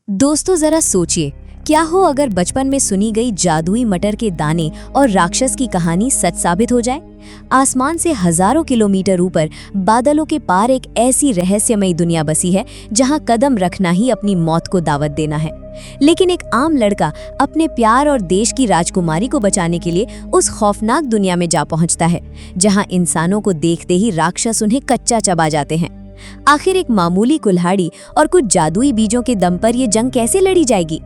दोस्तों जरा सोचिए, क्या हो अगर बचपन में सुनी गई जादुई मटर के दाने और राक्षस की कहानी सच साबित हो जाए। आसमान से हजारों किलोमीटर ऊपर बादलों के पार एक ऐसी रहस्यमयी दुनिया बसी है जहां कदम रखना ही अपनी मौत को दावत देना है। लेकिन एक आम लड़का अपने प्यार और देश की राजकुमारी को बचाने के लिए उस खौफनाक दुनिया में जा पहुंचता है जहां इंसानों को देखते ही राक्षस उन्हें कच्चा चबा जाते हैं। आखिर एक मामूली कुल्हाड़ी और कुछ जादुई बीजों के दम पर ये जंग कैसे लड़ी जाएगी?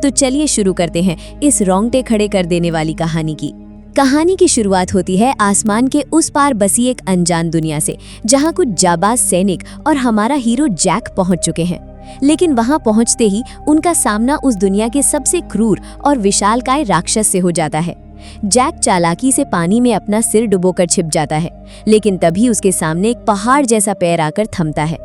तो चलिए शुरू करते हैं इस रोंगटे खड़े कर देने वाली कहानी की शुरुआत होती है आसमान के उस पार बसी एक अनजान दुनिया से, जहां कुछ जाबाज सैनिक और हमारा हीरो जैक पहुंच चुके हैं। लेकिन वहां पहुंचते ही उनका सामना उस दुनिया के सबसे क्रूर और विशालकाय राक्षस से हो जाता है। जैक चालाकी से पानी में अपना सिर डुबोकर छिप जाता है, लेकिन तभी उसके सामने एक पहाड़ जैसा पैर आकर थमता है।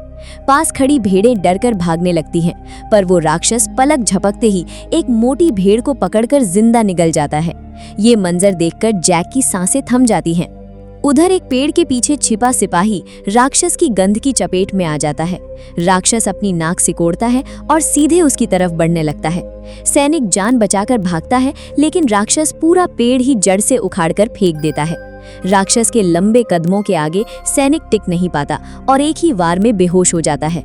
पास खड़ी भेड़ें डरकर भागने लगती हैं, पर वो राक्षस पलक झपकते ही एक मोटी भेड़ को पकड़कर जिंदा निगल जाता है। ये मंजर देखकर जैक की सांसें थम जाती हैं। उधर एक पेड़ के पीछे छिपा सिपाही राक्षस की गंध की चपेट में आ जाता है। राक्षस अपनी नाक सिकोड़ता है और सीधे उसकी तरफ बढ़ने लगता है। सैनिक जान बचाकर भागता है, लेकिन राक्षस पूरा पेड़ ही जड़ से उखाड़कर फेंक देता है। राक्षस के लंबे कदमों के आगे सैनिक टिक नहीं पाता और एक ही वार में बेहोश हो जाता है।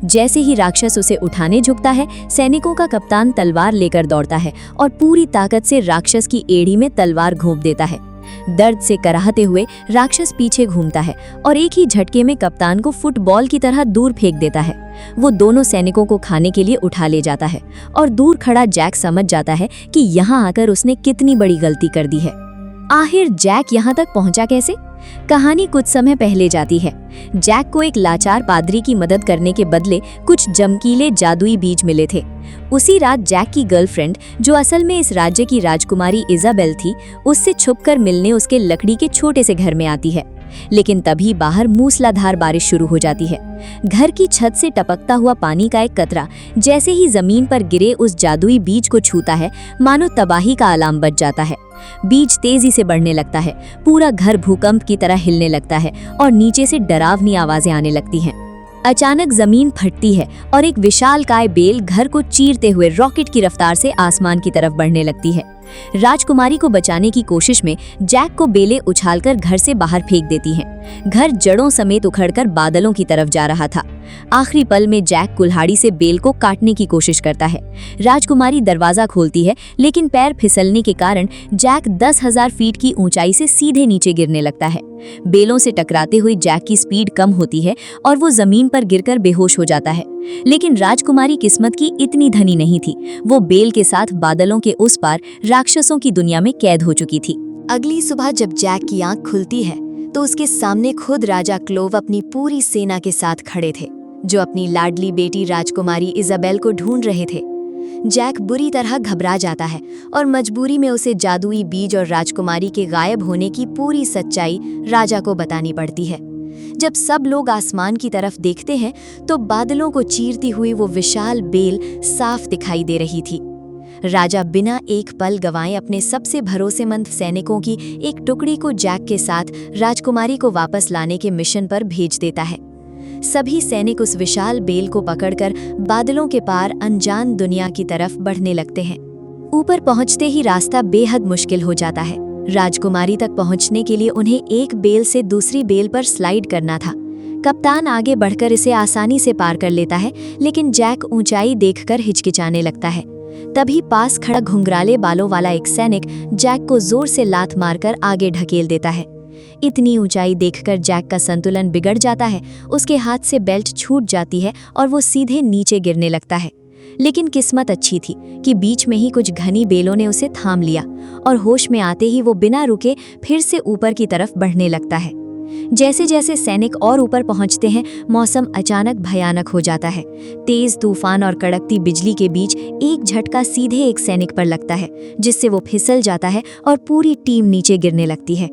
जैसे ही राक्षस उसे उठाने झुकता है, सैनिकों का कप्तान तलवार लेकर दौड़ता है और पूरी ताकत से राक्षस की एड़ी में तलवार घोंप देता है। दर्द से कराहते हुए राक्षस पीछे घूमता है और एक ही झटके में कप्तान को फुटबॉल की तरह दूर फेंक देता है। वो दोनों सैनिकों को खाने के लिए उठा ले जाता है और दूर खड़ा जैक समझ जाता है कि यहाँ आकर उसने कितनी बड़ी गलती कर दी है। आखिर जैक यहाँ तक पहुँचा कैसे? कहानी कुछ समय पहले जाती है। जैक को एक लाचार पादरी की मदद करने के बदले कुछ चमकीले जादुई बीज मिले थे। उसी रात जैक की गर्लफ्रेंड, जो असल में इस राज्य की राजकुमारी इजाबेल थी, उससे छुपकर मिलने उसके लकड़ी के छोटे से घर में आती है। लेकिन तभी बाहर मूसलाधार बारिश शुरू हो जाती है। घर की छत से टपकता हुआ पानी का एक कतरा जैसे ही जमीन पर गिरे उस जादुई बीज को छूता है, मानो तबाही का अलार्म बज जाता है। बीज तेजी से बढ़ने लगता है, पूरा घर भूकंप की तरह हिलने लगता है और नीचे से डरावनी आवाजें आने लगती हैं। अचानक जमीन फटती है और एक विशालकाय बेल घर को चीरते हुए रॉकेट की रफ्तार से आसमान की तरफ बढ़ने लगती है। राजकुमारी को बचाने की कोशिश में जैक को बेलें उछालकर घर से बाहर फेंक देती हैं। घर जड़ों समेत उखड़कर बादलों की तरफ जा रहा था। आखिरी पल में जैक कुल्हाड़ी से बेल को काटने की कोशिश करता है। राजकुमारी दरवाजा खोलती है, लेकिन पैर फिसलने के कारण जैक 10,000 फीट की ऊंचाई से सीधे नीचे गिरने लगता है। बेलों से टकराते हुए जैक की स्पीड कम होती है और वो जमीन पर गिरकर बेहोश हो जाता है। लेकिन राजकुमारी किस्मत की इतनी धनी नहीं थी। वो बेल के साथ बादलों के उस पार राक्षसों की दुनिया में कैद हो चुकी थी। अगली सुबह जब जैक की आंख खुलती है तो उसके सामने खुद राजा क्लोव अपनी पूरी सेना के साथ खड़े थे, जो अपनी लाडली बेटी राजकुमारी इजाबेल को ढूंढ रहे थे। जैक बुरी तरह घबरा जाता है और मजबूरी में उसे जादुई बीज और राजकुमारी के गायब होने की पूरी सच्चाई राजा को बतानी पड़ती है। जब सब लोग आसमान की तरफ देखते हैं तो बादलों को चीरती हुई वो विशाल बेल साफ दिखाई दे रही थी। राजा बिना एक पल गंवाए अपने सबसे भरोसेमंद सैनिकों की एक टुकड़ी को जैक के साथ राजकुमारी को वापस लाने के मिशन पर भेज देता है। सभी सैनिक उस विशाल बेल को पकड़कर बादलों के पार अनजान दुनिया की तरफ बढ़ने लगते हैं। ऊपर पहुंचते ही रास्ता बेहद मुश्किल हो जाता है। राजकुमारी तक पहुंचने के लिए उन्हें एक बेल से दूसरी बेल पर स्लाइड करना था। कप्तान आगे बढ़कर इसे आसानी से पार कर लेता है, लेकिन जैक ऊंचाई देखकर हिचकिचाने लगता है। तभी पास खड़ा घुंघराले बालों वाला एक सैनिक जैक को जोर से लात मारकर आगे ढकेल देता है। इतनी ऊंचाई देखकर जैक का संतुलन बिगड़ जाता है। उसके हाथ से बेल्ट छूट जाती है और वो सीधे नीचे गिरने लगता है। लेकिन किस्मत अच्छी थी कि बीच में ही कुछ घनी बेलों ने उसे थाम लिया और होश में आते ही वो बिना रुके फिर से ऊपर की तरफ बढ़ने लगता है। जैसे जैसे सैनिक और ऊपर पहुंचते हैं, मौसम अचानक भयानक हो जाता है। तेज तूफान और कड़कती बिजली के बीच एक झटका सीधे एक सैनिक पर लगता है, जिससे वो फिसल जाता है और पूरी टीम नीचे गिरने लगती है।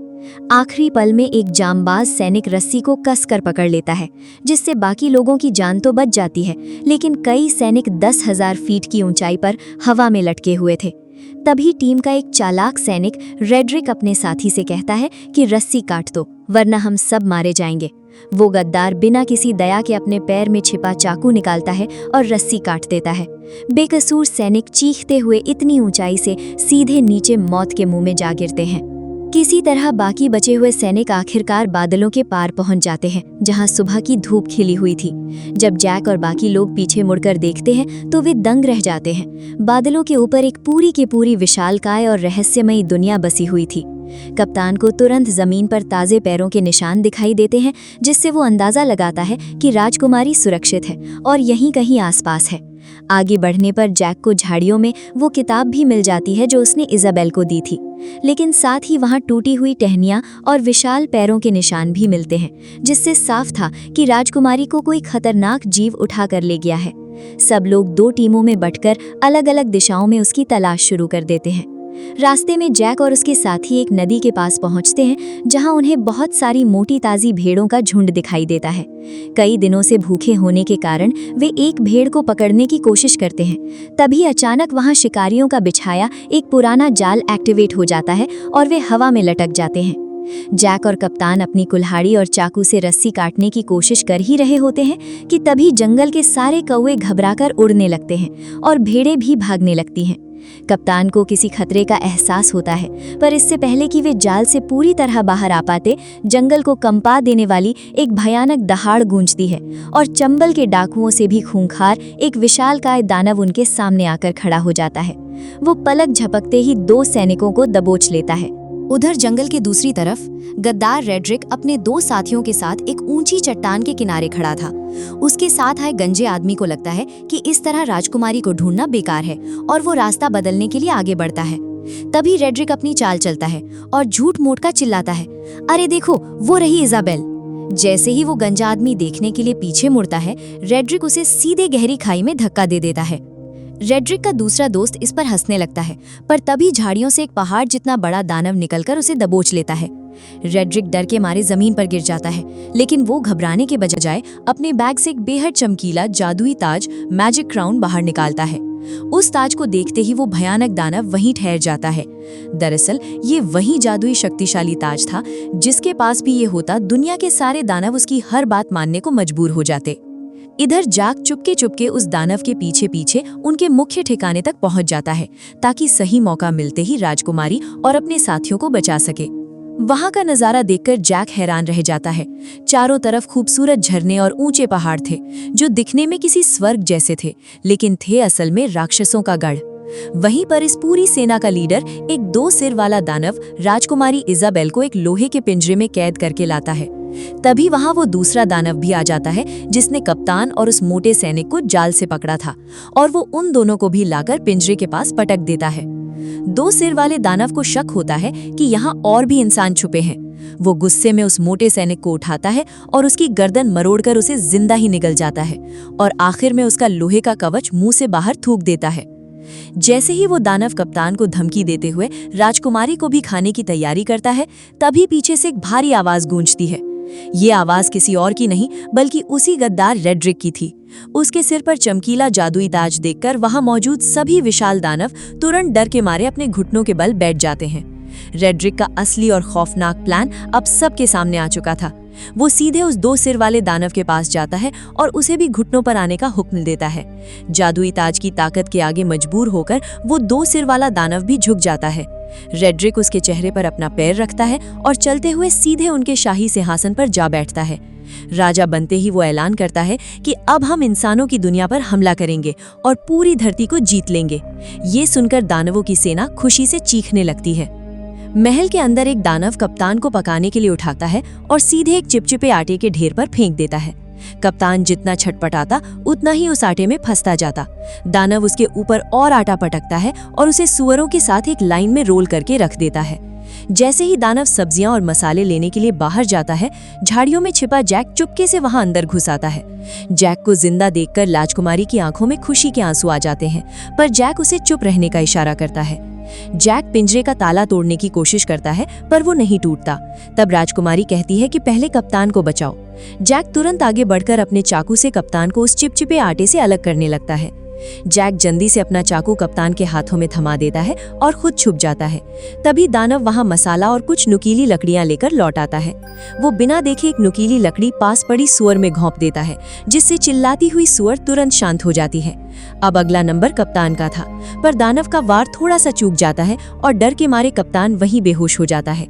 आखिरी पल में एक जांबाज सैनिक रस्सी को कसकर पकड़ लेता है, जिससे बाकी लोगों की जान तो बच जाती है, लेकिन कई सैनिक 10,000 फीट की ऊंचाई पर हवा में लटके हुए थे। तभी टीम का एक चालाक सैनिक रेड्रिक अपने साथी से कहता है कि रस्सी काट दो, वरना हम सब मारे जाएंगे। वो गद्दार बिना किसी दया के अपने पैर में छिपा चाकू निकालता है और रस्सी काट देता है। बेकसूर सैनिक चीखते हुए इतनी ऊंचाई से सीधे नीचे मौत के मुंह में जा गिरते हैं। किसी तरह बाकी बचे हुए सैनिक आखिरकार बादलों के पार पहुंच जाते हैं, जहां सुबह की धूप खिली हुई थी। जब जैक और बाकी लोग पीछे मुड़कर देखते हैं तो वे दंग रह जाते हैं। बादलों के ऊपर एक पूरी की पूरी विशालकाय और रहस्यमयी दुनिया बसी हुई थी। कप्तान को तुरंत जमीन पर ताजे पैरों के निशान दिखाई देते हैं, जिससे वो अंदाजा लगाता है कि राजकुमारी सुरक्षित है और यहीं कहीं आसपास है। आगे बढ़ने पर जैक को झाड़ियों में वो किताब भी मिल जाती है जो उसने इजाबेल को दी थी, लेकिन साथ ही वहां टूटी हुई टहनियां और विशाल पैरों के निशान भी मिलते हैं, जिससे साफ था कि राजकुमारी को कोई खतरनाक जीव उठा कर ले गया है। सब लोग 2 टीमों में बंटकर अलग अलग दिशाओं में उसकी तलाश शुरू कर देते हैं। रास्ते में जैक और उसके साथी एक नदी के पास पहुंचते हैं, जहां उन्हें बहुत सारी मोटी ताजी भेड़ों का झुंड दिखाई देता है। कई दिनों से भूखे होने के कारण वे एक भेड़ को पकड़ने की कोशिश करते हैं। तभी अचानक वहां शिकारियों का बिछाया एक पुराना जाल एक्टिवेट हो जाता है और वे हवा में लटक जाते हैं। जैक और कप्तान अपनी कुल्हाड़ी और चाकू से रस्सी काटने की कोशिश कर ही रहे होते हैं कि तभी जंगल के सारे कौवे घबराकर उड़ने लगते हैं और भेड़ें भी भागने लगती हैं। कप्तान को किसी खतरे का एहसास होता है, पर इससे पहले कि वे जाल से पूरी तरह बाहर आ पाते, जंगल को कंपा देने वाली एक भयानक दहाड़ गूंजती है और चंबल के डाकुओं से भी खूंखार एक विशालकाय दानव उनके सामने आकर खड़ा हो जाता है। वो पलक झपकते ही 2 सैनिकों को दबोच लेता है। उधर जंगल के दूसरी तरफ गद्दार रेड्रिक अपने 2 साथियों के साथ एक ऊंची चट्टान के किनारे खड़ा था। उसके साथ आए गंजे आदमी को लगता है कि इस तरह राजकुमारी को ढूंढना बेकार है और वो रास्ता बदलने के लिए आगे बढ़ता है। तभी रेड्रिक अपनी चाल चलता है और झूठ मूठ का चिल्लाता है, अरे देखो, वो रही इजाबेल। जैसे ही वो गंजा आदमी देखने के लिए पीछे मुड़ता है, रेड्रिक उसे सीधे गहरी खाई में धक्का दे देता है। रेड्रिक का दूसरा दोस्त इस पर हंसने लगता है, पर तभी झाड़ियों से एक पहाड़ जितना बड़ा दानव निकलकर उसे दबोच लेता है। रेड्रिक डर के मारे जमीन पर गिर जाता है, लेकिन वो घबराने के बजाय अपने बैग से एक बेहद चमकीला जादुई ताज मैजिक क्राउन बाहर निकालता है। उस ताज को देखते ही वो भयानक दानव वहीं ठहर जाता है। दरअसल ये वही जादुई शक्तिशाली ताज था जिसके पास भी ये होता, दुनिया के सारे दानव उसकी हर बात मानने को मजबूर हो जाते। इधर जैक चुपके चुपके उस दानव के पीछे पीछे उनके मुख्य ठिकाने तक पहुंच जाता है, ताकि सही मौका मिलते ही राजकुमारी और अपने साथियों को बचा सके। वहां का नजारा देखकर जैक हैरान रह जाता है। चारों तरफ खूबसूरत झरने और ऊंचे पहाड़ थे, जो दिखने में किसी स्वर्ग जैसे थे, लेकिन थे असल में राक्षसों का गढ़। वहीं पर इस पूरी सेना का लीडर, एक 2 सिर वाला दानव, राजकुमारी इजाबेल को एक लोहे के पिंजरे में कैद करके लाता है। तभी वहां वो दूसरा दानव भी आ जाता है, जिसने कप्तान और उस मोटे सैनिक को जाल से पकड़ा था, और वो उन दोनों को भी लाकर पिंजरे के पास पटक देता है। 2 सिर वाले दानव को शक होता है कि यहाँ और भी इंसान छुपे हैं। वो गुस्से में उस मोटे सैनिक को उठाता है और उसकी गर्दन मरोड़कर उसे जिंदा ही निगल जाता है, और आखिर में उसका लोहे का कवच मुंह से बाहर थूक देता है। जैसे ही वो दानव कप्तान को धमकी देते हुए राजकुमारी को भी खाने की तैयारी करता है, तभी पीछे से एक भारी आवाज गूंजती है। ये आवाज किसी और की नहीं, बल्कि उसी गद्दार रेड्रिक की थी। उसके सिर पर चमकीला जादुई ताज देखकर वहां मौजूद सभी विशाल दानव तुरंत डर के मारे अपने घुटनों के बल बैठ जाते हैं। रेड्रिक का असली और खौफनाक प्लान अब सबके सामने आ चुका था। वो सीधे उस 2 सिर वाले दानव के पास जाता है और उसे भी घुटनों पर आने का हुक्म देता है। जादुई ताज की ताकत के आगे मजबूर होकर वो 2 सिर वाला दानव भी झुक जाता है। रेड्रिक उसके चेहरे पर अपना पैर रखता है और चलते हुए सीधे उनके शाही सिंहासन पर जा बैठता है। राजा बनते ही वो ऐलान करता है कि अब हम इंसानों की दुनिया पर हमला करेंगे और पूरी धरती को जीत लेंगे। ये सुनकर दानवों की सेना खुशी से चीखने लगती है। महल के अंदर एक दानव कप्तान को पकाने के लिए उठाता है और सीधे एक चिपचिपे आटे के ढेर पर फेंक देता है। कप्तान जितना छटपटाता उतना ही उस आटे में फंसता जाता। दानव उसके ऊपर और आटा पटकता है और उसे सुअरों के साथ एक लाइन में रोल करके रख देता है। जैसे ही दानव सब्जियां और मसाले लेने के लिए बाहर जाता है, झाड़ियों में छिपा जैक चुपके से वहां अंदर घुस आता है। जैक को जिंदा देखकर राजकुमारी की आंखों में खुशी के आंसू आ जाते हैं, पर जैक उसे चुप रहने का इशारा करता है। जैक पिंजरे का ताला तोड़ने की कोशिश करता है, पर वो नहीं टूटता। तब राजकुमारी कहती है कि पहले कप्तान को बचाओ। जैक तुरंत आगे बढ़कर अपने चाकू से कप्तान को उस चिपचिपे आटे से अलग करने लगता है। जैक जल्दी से अपना चाकू कप्तान के हाथों में थमा देता है और खुद छुप जाता है। तभी दानव वहां मसाला और कुछ नुकीली लकड़ियां लेकर लौट आता है। वो बिना देखे एक नुकीली लकड़ी पास पड़ी सुअर में घोंप देता है, जिससे चिल्लाती हुई सुअर तुरंत शांत हो जाती है। अब अगला नंबर कप्तान का था, पर दानव का वार थोड़ा सा चूक जाता है और डर के मारे कप्तान वहीं बेहोश हो जाता है।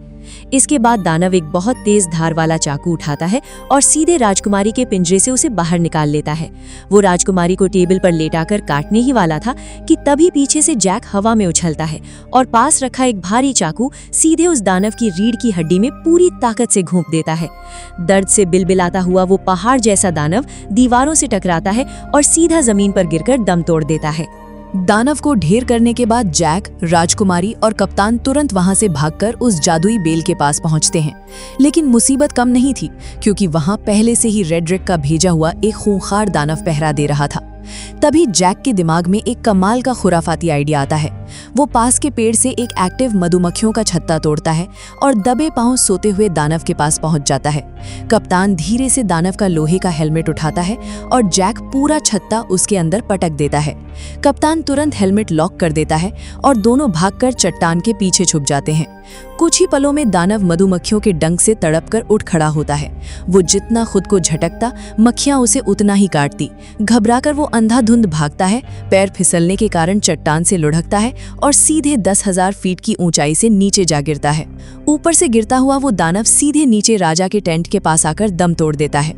इसके बाद दानव एक बहुत तेज धार वाला चाकू उठाता है और सीधे राजकुमारी के पिंजरे से उसे बाहर निकाल लेता है। वो राजकुमारी को टेबल पर लेटाकर काटने ही वाला था कि तभी पीछे से जैक हवा में उछलता है और पास रखा एक भारी चाकू सीधे उस दानव की रीढ़ की हड्डी में पूरी ताकत से घोंप देता है। दर्द से बिलबिलाता हुआ वो पहाड़ जैसा दानव दीवारों से टकराता है और सीधा जमीन पर गिरकर दम तोड़ देता है। दानव को ढेर करने के बाद जैक, राजकुमारी और कप्तान तुरंत वहां से भागकर उस जादुई बेल के पास पहुंचते हैं। लेकिन मुसीबत कम नहीं थी, क्योंकि वहां पहले से ही रेड्रिक का भेजा हुआ एक खूंखार दानव पहरा दे रहा था। तभी जैक के दिमाग में एक कमाल का खुराफाती आइडिया आता है। वो पास के पेड़ से एक एक्टिव मधुमक्खियों का छत्ता तोड़ता है और दबे पांव सोते हुए दानव के पास पहुंच जाता है। कप्तान धीरे से दानव का लोहे का हेलमेट उठाता है और जैक पूरा छत्ता उसके अंदर पटक देता है। कप्तान तुरंत हेलमेट लॉक कर देता है और दोनों भागकर चट्टान के पीछे छुप जाते हैं। कुछ ही पलों में दानव मधुमक्खियों के डंक से तड़पकर उठ खड़ा होता है। वो जितना खुद को झटकता, मक्खियां उसे उतना ही काटती। घबराकर वो अंधाधुंध भागता है, पैर फिसलने के कारण चट्टान से लुढ़कता है और सीधे 10,000 फीट की ऊंचाई से नीचे जा गिरता है। ऊपर से गिरता हुआ वो दानव सीधे नीचे राजा के टेंट के पास आकर दम तोड़ देता है।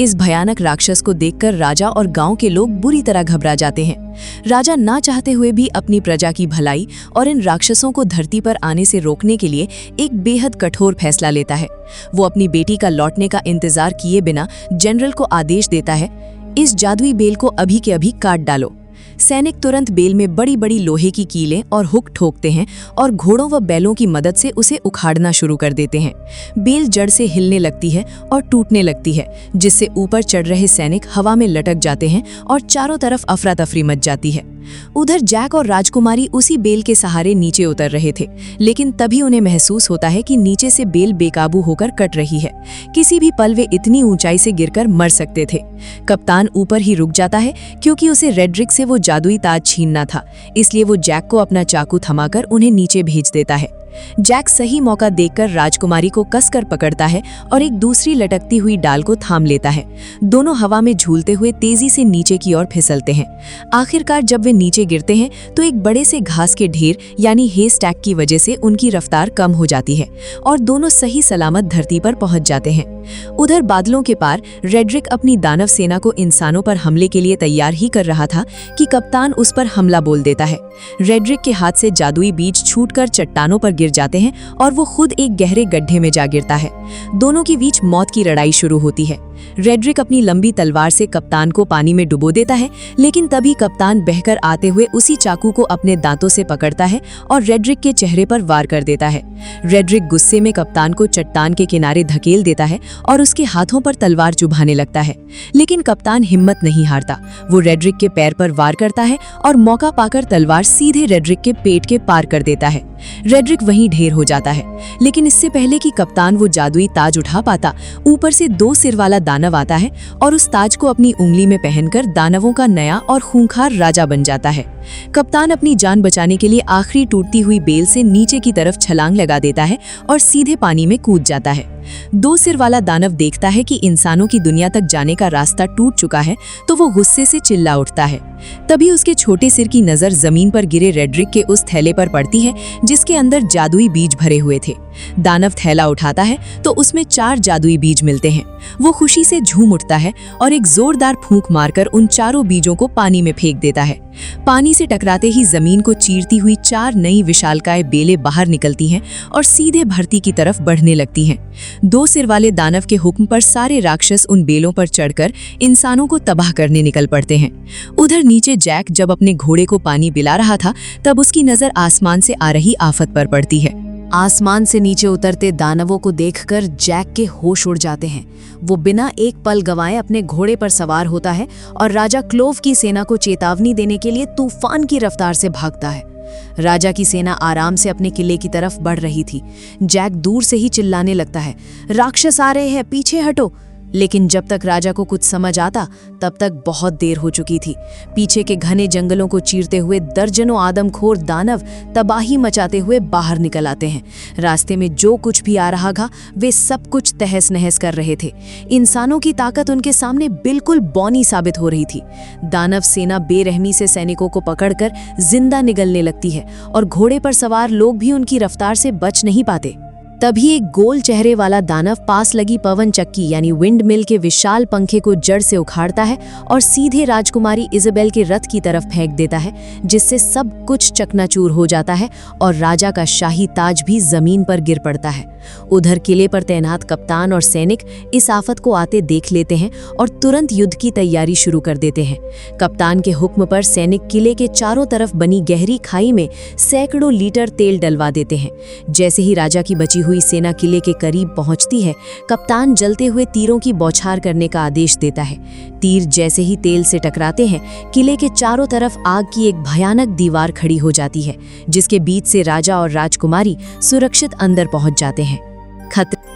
इस भयानक राक्षस को देखकर राजा और गांव के लोग बुरी तरह घबरा जाते हैं। राजा ना चाहते हुए भी अपनी प्रजा की भलाई और इन राक्षसों को धरती पर आने से रोकने के लिए एक बेहद कठोर फैसला लेता है। वो अपनी बेटी का लौटने का इंतजार किए बिना जनरल को आदेश देता है, इस जादुई बेल को अभी के अभी काट डालो। सैनिक तुरंत बेल में बड़ी बड़ी लोहे की कीलें और हुक ठोकते हैं और घोड़ों व बैलों की मदद से उसे उखाड़ना शुरू कर देते हैं। बेल जड़ से हिलने लगती है और टूटने लगती है, जिससे ऊपर चढ़ रहे सैनिक हवा में लटक जाते हैं और चारों तरफ अफरा तफरी मच जाती है। उधर जैक और राजकुमारी उसी बेल के सहारे नीचे उतर रहे थे, लेकिन तभी उन्हें महसूस होता है कि नीचे से बेल बेकाबू होकर कट रही है। किसी भी पल वे इतनी ऊंचाई से गिरकर मर सकते थे। कप्तान ऊपर ही रुक जाता है, क्योंकि उसे रेड्रिक से वो जादुई ताज छीनना था। इसलिए वो जैक को अपना चाकू थमाकर उन्हें नीचे भेज देता है। जैक सही मौका देखकर राजकुमारी को कसकर पकड़ता है और एक दूसरी लटकती हुई डाल को थाम लेता है। दोनों हवा में झूलते हुए तेजी से नीचे की ओर फिसलते हैं। आखिरकार जब वे नीचे गिरते हैं तो एक बड़े से घास के ढेर यानी हे स्टैक की वजह से उनकी रफ्तार कम हो जाती है और दोनों सही सलामत धरती पर पहुंच जाते हैं। उधर बादलों के पार रेड्रिक अपनी दानव सेना को इंसानों पर हमले के लिए तैयार ही कर रहा था कि कप्तान उस पर हमला बोल देता है। रेड्रिक के हाथ से जादुई बीज छूटकर चट्टानों पर गिर जाते हैं और वो खुद एक गहरे गड्ढे में जा गिरता है। दोनों के बीच मौत की लड़ाई शुरू होती है। रेड्रिक अपनी लंबी तलवार से कप्तान को पानी में डुबो देता है, लेकिन तभी कप्तान बहकर आते हुए उसी चाकू को अपने दांतों से पकड़ता है और रेड्रिक के चेहरे पर वार कर देता है। रेड्रिक गुस्से में कप्तान को चट्टान के किनारे धकेल देता है और उसके हाथों पर तलवार चुभाने लगता है, लेकिन कप्तान हिम्मत नहीं हारता। वो रेड्रिक के पैर पर वार करता है और मौका पाकर तलवार सीधे रेड्रिक के पेट के पार कर देता है। रेड्रिक वहीं ढेर हो जाता है, लेकिन इससे पहले कि कप्तान वो जादुई ताज उठा पाता, ऊपर से 2 सिर वाला दानव आता है और उस ताज को अपनी उंगली में पहनकर दानवों का नया और खूंखार राजा बन जाता है। कप्तान अपनी जान बचाने के लिए आखिरी टूटती हुई बेल से नीचे की तरफ छलांग लगा देता है और सीधे पानी में कूद जाता है। 2 सिर वाला दानव देखता है कि इंसानों की दुनिया तक जाने का रास्ता टूट चुका है, तो वो गुस्से से चिल्ला उठता है। तभी उसके छोटे सिर की नजर जमीन पर गिरे रेड्रिक के उस थैले पर पड़ती है जिसके अंदर जादुई बीज भरे हुए थे। दानव थैला उठाता है तो उसमें 4 जादुई बीज मिलते हैं। वो खुशी से झूम उठता है और एक जोरदार फूंक मारकर उन चारों बीजों को पानी में फेंक देता है। पानी से टकराते ही जमीन को चीरती हुई 4 नई विशालकाय बेलें बाहर निकलती हैं और सीधे धरती की तरफ बढ़ने लगती हैं। 2 सिर वाले दानव के हुक्म पर सारे राक्षस उन बेलों पर चढ़कर इंसानों को तबाह करने निकल पड़ते हैं। उधर नीचे जैक जब अपने घोड़े को पानी पिला रहा था, तब उसकी नजर आसमान से आ रही आफत पर पड़ती है। आसमान से नीचे उतरते दानवों को देखकर जैक के होश उड़ जाते हैं। वो बिना एक पल गंवाए अपने घोड़े पर सवार होता है और राजा क्लोव की सेना को चेतावनी देने के लिए तूफान की रफ्तार से भागता है। राजा की सेना आराम से अपने किले की तरफ बढ़ रही थी। जैक दूर से ही चिल्लाने लगता है, राक्षस आ रहे हैं, पीछे हटो। लेकिन जब तक राजा को कुछ समझ आता तब तक बहुत देर हो चुकी थी। पीछे के घने जंगलों को चीरते हुए दर्जनों आदमखोर दानव तबाही मचाते हुए बाहर निकल आते हैं। रास्ते में जो कुछ भी आ रहा था वे सब कुछ तहस नहस कर रहे थे। इंसानों की ताकत उनके सामने बिल्कुल बौनी साबित हो रही थी। दानव सेना बेरहमी से सैनिकों को पकड़कर जिंदा निगलने लगती है और घोड़े पर सवार लोग भी उनकी रफ्तार से बच नहीं पाते। तभी एक गोल चेहरे वाला दानव पास लगी पवन चक्की यानी विंड मिल के विशाल पंखे को जड़ से उखाड़ता है और सीधे राजकुमारी इज़ाबेल के रथ की तरफ फेंक देता है, जिससे सब कुछ चकनाचूर हो जाता है और राजा का शाही ताज भी जमीन पर गिर पड़ता है। उधर किले पर तैनात कप्तान और सैनिक इस आफत को आते देख लेते हैं और तुरंत युद्ध की तैयारी शुरू कर देते हैं। कप्तान के हुक्म पर सैनिक किले के चारों तरफ बनी गहरी खाई में सैकड़ों लीटर तेल डलवा देते हैं। जैसे ही राजा की बची हुई सेना किले के करीब पहुंचती है, कप्तान जलते हुए तीरों की बौछार करने का आदेश देता है। तीर जैसे ही तेल से टकराते हैं, किले के चारों तरफ आग की एक भयानक दीवार खड़ी हो जाती है, जिसके बीच से राजा और राजकुमारी सुरक्षित अंदर पहुंच जाते हैं।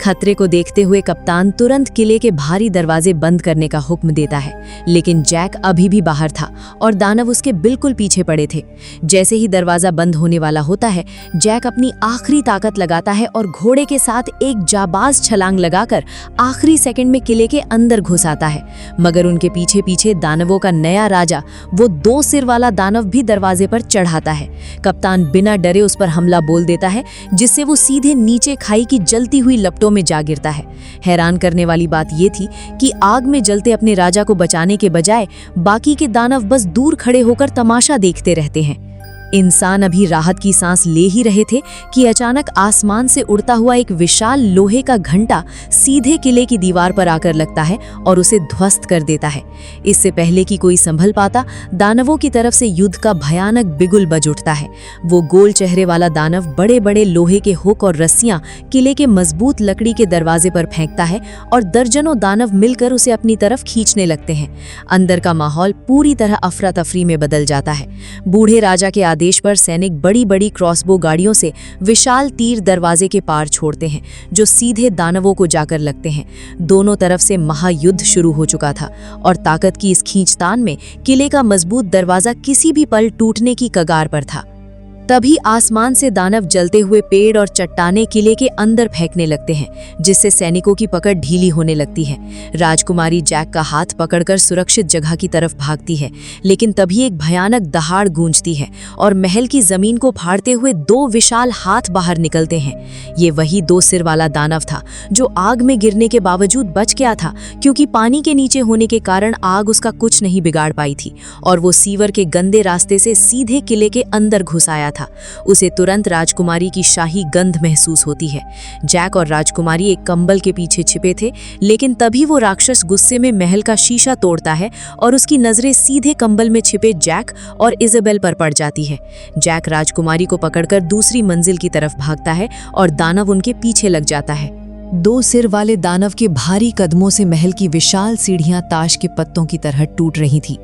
खतरे को देखते हुए कप्तान तुरंत किले के भारी दरवाजे बंद करने का हुक्म देता है, लेकिन जैक अभी भी बाहर था और दानव उसके बिल्कुल पीछे पड़े थे। जैसे ही दरवाजा बंद होने वाला होता है, जैक अपनी आखिरी ताकत लगाता है और घोड़े के साथ एक जाबाज छलांग लगाकर आखिरी सेकंड में किले के अंदर घुस आता है। मगर उनके पीछे पीछे दानवों का नया राजा, वो 2 सिर वाला दानव भी दरवाजे पर चढ़ाता है। कप्तान बिना डरे उस पर हमला बोल देता है, जिससे वो सीधे नीचे खाई की जलती हुई लपटों में जा गिरता है। हैरान करने वाली बात ये थी कि आग में जलते अपने राजा को बचाने के बजाय बाकी के दानव बस दूर खड़े होकर तमाशा देखते रहते हैं। इंसान अभी राहत की सांस ले ही रहे थे कि अचानक आसमान से उड़ता हुआ एक विशाल लोहे का घंटा सीधे किले की दीवार पर आकर लगता है और उसे ध्वस्त कर देता है। इससे पहले कि कोई संभल पाता, दानवों की तरफ से युद्ध का भयानक बिगुल बज उठता है। वो गोल चेहरे वाला दानव बड़े बड़े लोहे के हुक और रस्सियां किले के मजबूत लकड़ी के दरवाजे पर फेंकता है और दर्जनों दानव मिलकर उसे अपनी तरफ खींचने लगते हैं। अंदर का माहौल पूरी तरह अफरा तफरी में बदल जाता है। बूढ़े राजा के आदेश पर सैनिक बड़ी बड़ी क्रॉसबो गाड़ियों से विशाल तीर दरवाजे के पार छोड़ते हैं, जो सीधे दानवों को जाकर लगते हैं। दोनों तरफ से महायुद्ध शुरू हो चुका था और ताकत की इस खींचतान में किले का मजबूत दरवाजा किसी भी पल टूटने की कगार पर था। तभी आसमान से दानव जलते हुए पेड़ और चट्टानें किले के अंदर फेंकने लगते हैं, जिससे सैनिकों की पकड़ ढीली होने लगती है। राजकुमारी जैक का हाथ पकड़कर सुरक्षित जगह की तरफ भागती है, लेकिन तभी एक भयानक दहाड़ गूंजती है और महल की जमीन को फाड़ते हुए 2 विशाल हाथ बाहर निकलते हैं। ये वही 2 सिर वाला दानव था जो आग में गिरने के बावजूद बच गया था, क्योंकि पानी के नीचे होने के कारण आग उसका कुछ नहीं बिगाड़ पाई थी और वो सीवर के गंदे रास्ते से सीधे किले के अंदर घुस आया था। उसे तुरंत राजकुमारी की शाही गंध महसूस होती है। जैक और राजकुमारी एक कंबल के पीछे छिपे थे, लेकिन तभी वो राक्षस गुस्से में महल का शीशा तोड़ता है और उसकी नजरें सीधे कंबल में छिपे जैक और इज़ाबेल पर पड़ जाती है। जैक राजकुमारी को पकड़कर दूसरी मंजिल की तरफ भागता है और दानव उनके पीछे लग जाता है। 2 सिर वाले दानव के भारी कदमों से महल की विशाल सीढ़ियां ताश के पत्तों की तरह टूट रही थीं।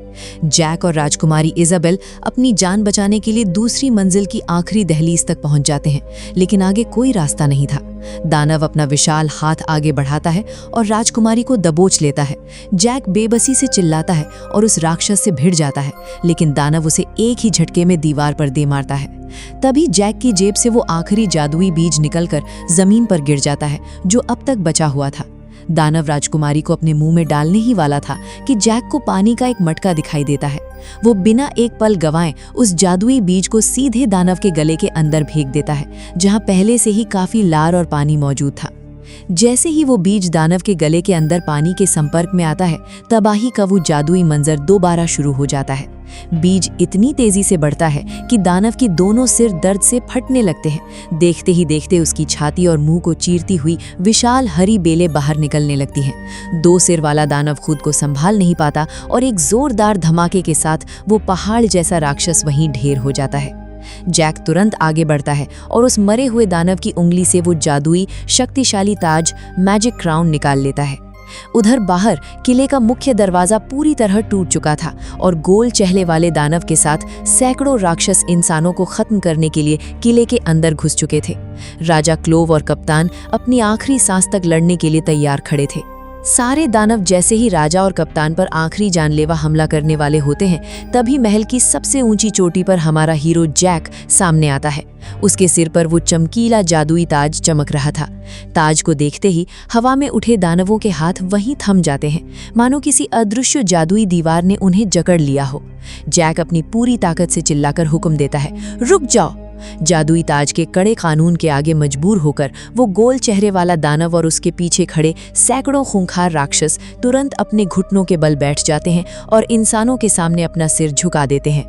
जैक और राजकुमारी इज़ाबेल अपनी जान बचाने के लिए दूसरी मंजिल की आखिरी दहलीज तक पहुंच जाते हैं, लेकिन आगे कोई रास्ता नहीं था। दानव अपना विशाल हाथ आगे बढ़ाता है और राजकुमारी को दबोच लेता है। जैक बेबसी से चिल्लाता है और उस राक्षस से भिड़ जाता है, लेकिन दानव उसे एक ही झटके में दीवार पर दे मारता है। तभी जैक की जेब से वो आखिरी जादुई बीज निकलकर जमीन पर गिर जाता है, जो अब तक बचा हुआ था। दानव राजकुमारी को अपने मुंह में डालने ही वाला था कि जैक को पानी का एक मटका दिखाई देता है। वो बिना एक पल गंवाए उस जादुई बीज को सीधे दानव के गले के अंदर फेंक देता है, जहां पहले से ही काफी लार और पानी मौजूद था। जैसे ही वो बीज दानव के गले के अंदर पानी के संपर्क में आता है, तबाही का वो जादुई मंजर दोबारा शुरू हो जाता है। बीज इतनी तेजी से बढ़ता है कि दानव के दोनों सिर दर्द से फटने लगते हैं। देखते ही देखते उसकी छाती और मुंह को चीरती हुई विशाल हरी बेलें बाहर निकलने लगती हैं। 2 सिर वाला दानव खुद को संभाल नहीं पाता और एक जोरदार धमाके के साथ वो पहाड़ जैसा राक्षस वहीं ढेर हो जाता है। जैक तुरंत आगे बढ़ता है और उस मरे हुए दानव की उंगली से वो जादुई शक्तिशाली ताज मैजिक क्राउन निकाल लेता है। उधर बाहर किले का मुख्य दरवाजा पूरी तरह टूट चुका था और गोल चेहरे वाले दानव के साथ सैकड़ों राक्षस इंसानों को खत्म करने के लिए किले के अंदर घुस चुके थे। राजा क्लोव और कप्तान अपनी आखिरी सांस तक लड़ने के लिए तैयार खड़े थे। सारे दानव जैसे ही राजा और कप्तान पर आखिरी जानलेवा हमला करने वाले होते हैं, तभी महल की सबसे ऊंची चोटी पर हमारा हीरो जैक सामने आता है। उसके सिर पर वो चमकीला जादुई ताज चमक रहा था। ताज को देखते ही हवा में उठे दानवों के हाथ वहीं थम जाते हैं, मानो किसी अदृश्य जादुई दीवार ने उन्हें जकड़ लिया हो। जैक अपनी पूरी ताकत से चिल्लाकर हुक्म देता है, रुक जाओ। जादुई ताज के कड़े कानून के आगे मजबूर होकर वो गोल चेहरे वाला दानव और उसके पीछे खड़े सैकड़ों खूंखार राक्षस तुरंत अपने घुटनों के बल बैठ जाते हैं और इंसानों के सामने अपना सिर झुका देते हैं।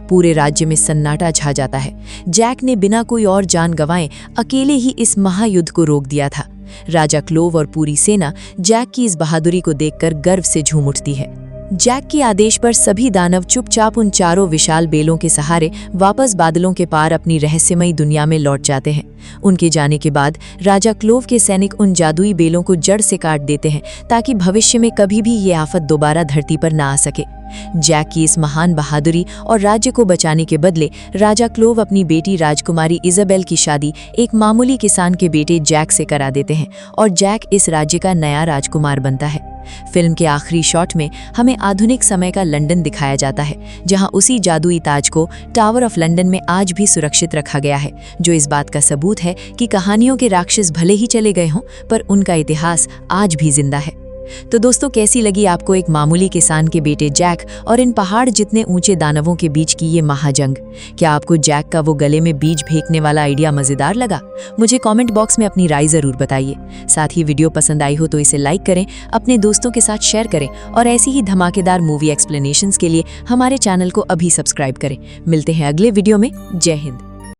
पूरे राज्य में सन्नाटा छा जाता है। जैक ने बिना कोई और जान गंवाए अकेले ही इस महायुद्ध को रोक दिया था। राजा क्लोव और पूरी सेना जैक की इस बहादुरी को देखकर गर्व से झूम उठती है। जैक के आदेश पर सभी दानव चुपचाप उन चारों विशाल बेलों के सहारे वापस बादलों के पार अपनी रहस्यमयी दुनिया में लौट जाते हैं। उनके जाने के बाद राजा क्लोव के सैनिक उन जादुई बेलों को जड़ से काट देते हैं ताकि भविष्य में कभी भी ये आफत दोबारा धरती पर ना आ सके। जैक की इस महान बहादुरी और राज्य को बचाने के बदले राजा क्लोव अपनी बेटी राजकुमारी इजाबेल की शादी एक मामूली किसान के बेटे जैक से करा देते हैं और जैक इस राज्य का नया राजकुमार बनता है। फिल्म के आखिरी शॉट में हमें आधुनिक समय का लंदन दिखाया जाता है, जहां उसी जादुई ताज को टावर ऑफ लंदन में आज भी सुरक्षित रखा गया है, जो इस बात का सबूत है कि कहानियों के राक्षस भले ही चले गए हों, पर उनका इतिहास आज भी जिंदा है। तो दोस्तों, कैसी लगी आपको एक मामूली किसान के बेटे जैक और इन पहाड़ जितने ऊंचे दानवों के बीच की ये महाजंग? क्या आपको जैक का वो गले में बीज फेंकने वाला आइडिया मजेदार लगा? मुझे कमेंट बॉक्स में अपनी राय जरूर बताइए। साथ ही वीडियो पसंद आई हो तो इसे लाइक करें, अपने दोस्तों के साथ शेयर करें और ऐसी ही धमाकेदार मूवी एक्सप्लेनेशंस के लिए हमारे चैनल को अभी सब्सक्राइब करें। मिलते हैं अगले वीडियो में। जय हिंद।